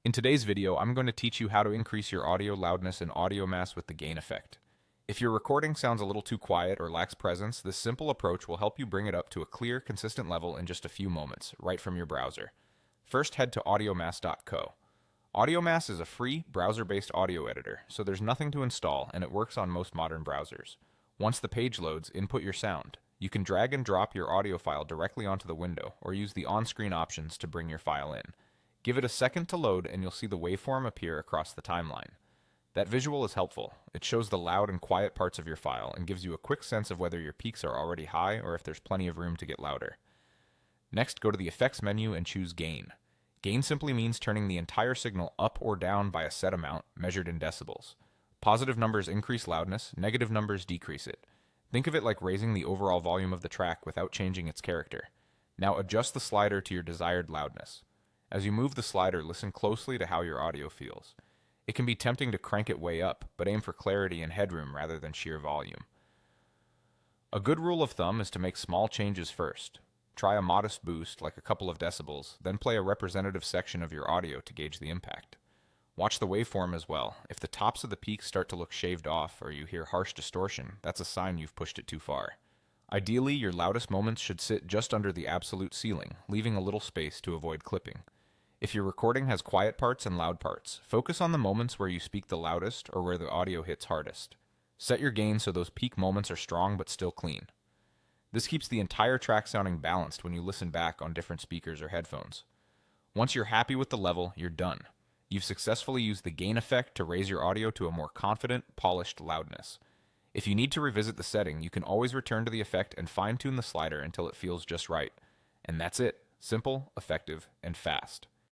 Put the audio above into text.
In today's video, I'm going to teach you how to increase your audio loudness in Audiomass with the gain effect. If your recording sounds a little too quiet or lacks presence, this simple approach will help you bring it up to a clear, consistent level in just a few moments, right from your browser. First, head to audiomass.co. Audiomass is a free, browser-based audio editor, so there's nothing to install and it works on most modern browsers. Once the page loads, input your sound. You can drag and drop your audio file directly onto the window or use the on-screen options to bring your file in. Give it a second to load and you'll see the waveform appear across the timeline. That visual is helpful. It shows the loud and quiet parts of your file and gives you a quick sense of whether your peaks are already high or if there's plenty of room to get louder. Next, go to the Effects menu and choose Gain. Gain simply means turning the entire signal up or down by a set amount, measured in decibels. Positive numbers increase loudness, negative numbers decrease it. Think of it like raising the overall volume of the track without changing its character. Now adjust the slider to your desired loudness. As you move the slider, listen closely to how your audio feels. It can be tempting to crank it way up, but aim for clarity and headroom rather than sheer volume. A good rule of thumb is to make small changes first. Try a modest boost, like a couple of decibels, then play a representative section of your audio to gauge the impact. Watch the waveform as well. If the tops of the peaks start to look shaved off or you hear harsh distortion, that's a sign you've pushed it too far. Ideally, your loudest moments should sit just under the absolute ceiling, leaving a little space to avoid clipping. If your recording has quiet parts and loud parts, focus on the moments where you speak the loudest or where the audio hits hardest. Set your gain so those peak moments are strong but still clean. This keeps the entire track sounding balanced when you listen back on different speakers or headphones. Once you're happy with the level, you're done. You've successfully used the gain effect to raise your audio to a more confident, polished loudness. If you need to revisit the setting, you can always return to the effect and fine-tune the slider until it feels just right. And that's it. Simple, effective, and fast.